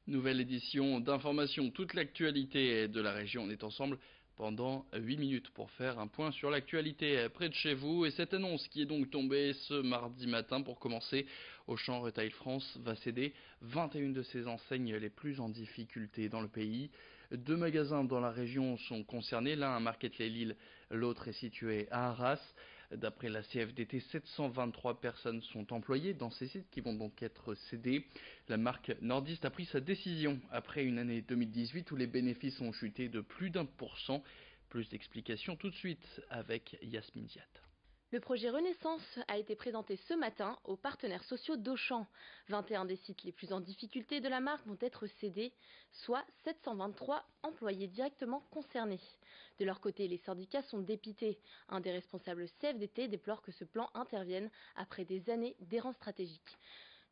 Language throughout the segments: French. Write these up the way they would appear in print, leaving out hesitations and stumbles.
Nouvelle édition d'information, toute l'actualité de la région. On est ensemble pendant 8 minutes pour faire un point sur l'actualité près de chez vous. Et cette annonce qui est donc tombée ce mardi matin pour commencer, Auchan Retail France va céder 21 de ses enseignes les plus en difficulté dans le pays. Deux magasins dans la région sont concernés, l'un à Marquette-les-Lilles, l'autre est situé à Arras. D'après la CFDT, 723 personnes sont employées dans ces sites qui vont donc être cédés. La marque nordiste a pris sa décision après une année 2018 où les bénéfices ont chuté de plus d'1%. Plus d'explications tout de suite avec Yasmine Ziat. Le projet Renaissance a été présenté ce matin aux partenaires sociaux d'Auchan. 21 des sites les plus en difficulté de la marque vont être cédés, soit 723 employés directement concernés. De leur côté, les syndicats sont dépités. Un des responsables CFDT déplore que ce plan intervienne après des années d'errance stratégique.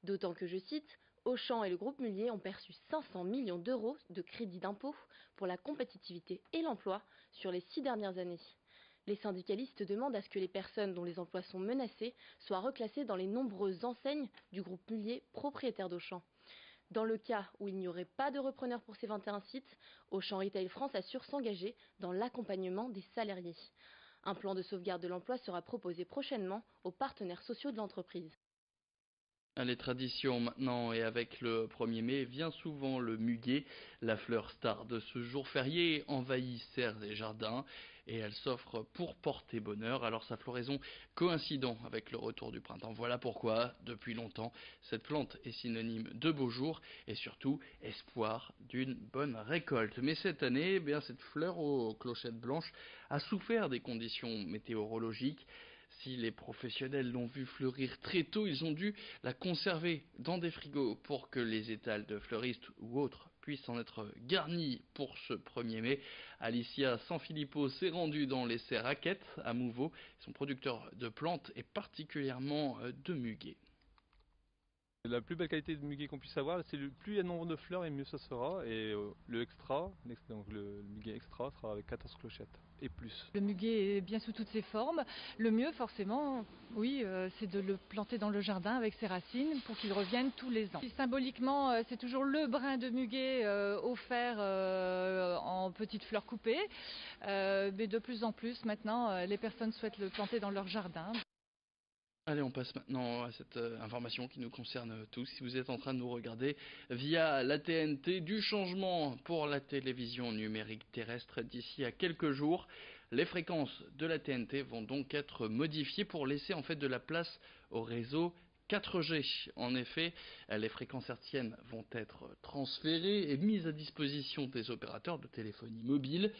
D'autant que, je cite, Auchan et le groupe Mullier ont perçu 500 millions d'euros de crédits d'impôt pour la compétitivité et l'emploi sur les 6 dernières années. Les syndicalistes demandent à ce que les personnes dont les emplois sont menacés soient reclassées dans les nombreuses enseignes du groupe Mullier, propriétaire d'Auchan. Dans le cas où il n'y aurait pas de repreneur pour ces 21 sites, Auchan Retail France assure s'engager dans l'accompagnement des salariés. Un plan de sauvegarde de l'emploi sera proposé prochainement aux partenaires sociaux de l'entreprise. Les traditions maintenant et avec le 1er mai vient souvent le muguet. La fleur star de ce jour férié envahit serres et jardins et elle s'offre pour porter bonheur. Alors sa floraison coïncidant avec le retour du printemps. Voilà pourquoi, depuis longtemps, cette plante est synonyme de beaux jours et surtout espoir d'une bonne récolte. Mais cette année, cette fleur aux clochettes blanches a souffert des conditions météorologiques. Si les professionnels l'ont vu fleurir très tôt, ils ont dû la conserver dans des frigos pour que les étals de fleuristes ou autres puissent en être garnis pour ce 1er mai. Alicia Sanfilippo s'est rendue dans les serres Raquettes à Mouveau. Son producteur de plantes est particulièrement de muguet. La plus belle qualité de muguet qu'on puisse avoir, c'est plus il y a de nombre de fleurs et mieux ça sera. Et le extra, donc le muguet extra sera avec 14 clochettes et plus. Le muguet est bien sous toutes ses formes. Le mieux forcément, oui, c'est de le planter dans le jardin avec ses racines pour qu'il revienne tous les ans. Et symboliquement, c'est toujours le brin de muguet offert en petites fleurs coupées. Mais de plus en plus maintenant, les personnes souhaitent le planter dans leur jardin. Allez, on passe maintenant à cette information qui nous concerne tous. Si vous êtes en train de nous regarder via la TNT, du changement pour la télévision numérique terrestre d'ici à quelques jours. Les fréquences de la TNT vont donc être modifiées pour laisser en fait de la place au réseau 4G. En effet, les fréquences hertziennes vont être transférées et mises à disposition des opérateurs de téléphonie mobile.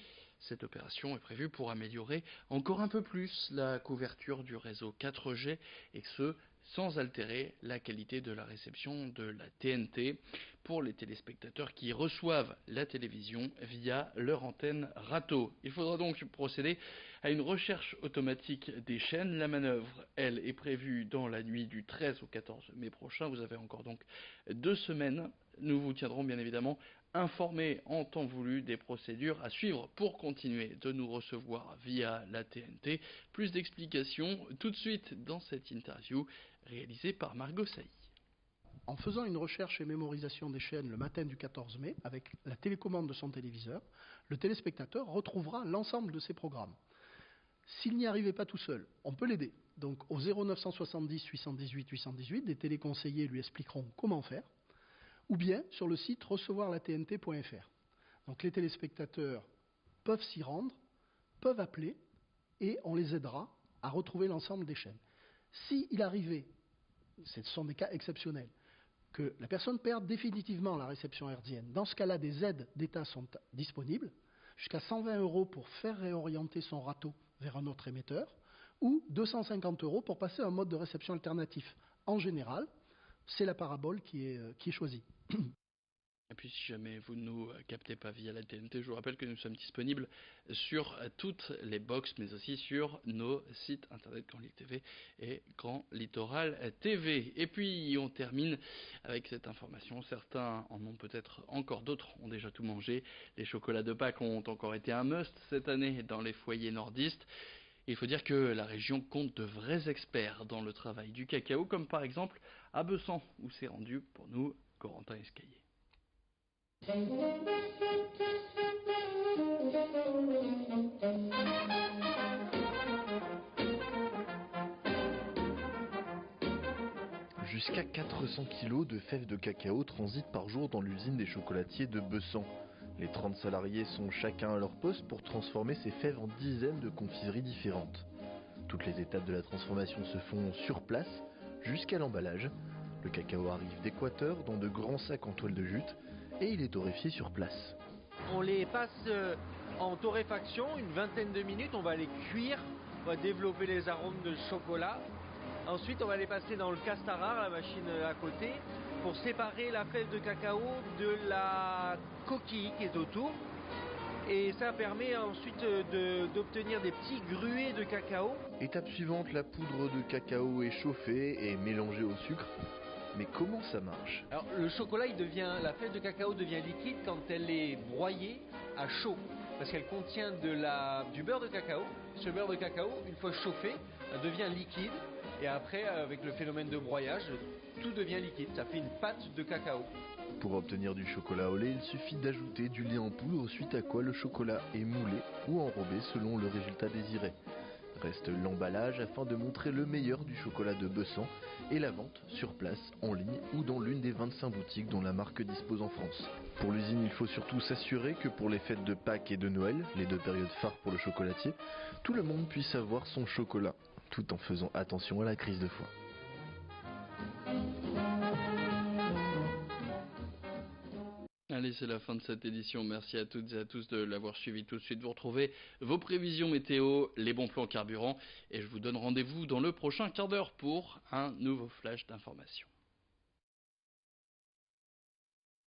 Cette opération est prévue pour améliorer encore un peu plus la couverture du réseau 4G et ce, sans altérer la qualité de la réception de la TNT pour les téléspectateurs qui reçoivent la télévision via leur antenne râteau. Il faudra donc procéder à une recherche automatique des chaînes. La manœuvre, elle, est prévue dans la nuit du 13 au 14 mai prochain. Vous avez encore donc 2 semaines. Nous vous tiendrons bien évidemment informés en temps voulu des procédures à suivre pour continuer de nous recevoir via la TNT. Plus d'explications tout de suite dans cette interview réalisée par Margot Sailly. En faisant une recherche et mémorisation des chaînes le matin du 14 mai, avec la télécommande de son téléviseur, le téléspectateur retrouvera l'ensemble de ses programmes. S'il n'y arrivait pas tout seul, on peut l'aider. Donc au 0970 818 818, des téléconseillers lui expliqueront comment faire, ou bien sur le site recevoirlatnt.fr. Donc les téléspectateurs peuvent s'y rendre, peuvent appeler, et on les aidera à retrouver l'ensemble des chaînes. S'il arrivait, ce sont des cas exceptionnels, que la personne perde définitivement la réception hertzienne, dans ce cas-là, des aides d'État sont disponibles, jusqu'à 120 € pour faire réorienter son râteau vers un autre émetteur, ou 250 € pour passer à un mode de réception alternatif. En général, c'est la parabole qui est choisie. Et puis si jamais vous ne nous captez pas via la TNT, je vous rappelle que nous sommes disponibles sur toutes les box, mais aussi sur nos sites internet Grand Lille TV et Grand Littoral TV. Et puis on termine avec cette information, certains en ont peut-être encore, d'autres ont déjà tout mangé. Les chocolats de Pâques ont encore été un must cette année dans les foyers nordistes. Il faut dire que la région compte de vrais experts dans le travail du cacao, comme par exemple à Bessan, où s'est rendu pour nous Corentin Escaillé. Jusqu'à 400 kg de fèves de cacao transitent par jour dans l'usine des chocolatiers de Bessan. Les 30 salariés sont chacun à leur poste pour transformer ces fèves en dizaines de confiseries différentes. Toutes les étapes de la transformation se font sur place jusqu'à l'emballage. Le cacao arrive d'Équateur dans de grands sacs en toile de jute et il est torréfié sur place. On les passe en torréfaction une vingtaine de minutes, on va les cuire, on va développer les arômes de chocolat. Ensuite on va les passer dans le castarare, la machine à côté, pour séparer la fève de cacao de la coquille qui est autour. Et ça permet ensuite d'obtenir des petits gruets de cacao. Étape suivante, la poudre de cacao est chauffée et mélangée au sucre. Mais comment ça marche? Alors le chocolat, la fève de cacao devient liquide quand elle est broyée à chaud. Parce qu'elle contient du beurre de cacao. Ce beurre de cacao, une fois chauffé, devient liquide. Et après, avec le phénomène de broyage, tout devient liquide. Ça fait une pâte de cacao. Pour obtenir du chocolat au lait, il suffit d'ajouter du lait en poudre, suite à quoi le chocolat est moulé ou enrobé selon le résultat désiré. Reste l'emballage afin de montrer le meilleur du chocolat de Bessan et la vente sur place, en ligne ou dans l'une des 25 boutiques dont la marque dispose en France. Pour l'usine, il faut surtout s'assurer que pour les fêtes de Pâques et de Noël, les deux périodes phares pour le chocolatier, tout le monde puisse avoir son chocolat, tout en faisant attention à la crise de foie. Allez, c'est la fin de cette édition. Merci à toutes et à tous de l'avoir suivi. Tout de suite, vous retrouvez vos prévisions météo, les bons plans carburant. Et je vous donne rendez-vous dans le prochain quart d'heure pour un nouveau flash d'information.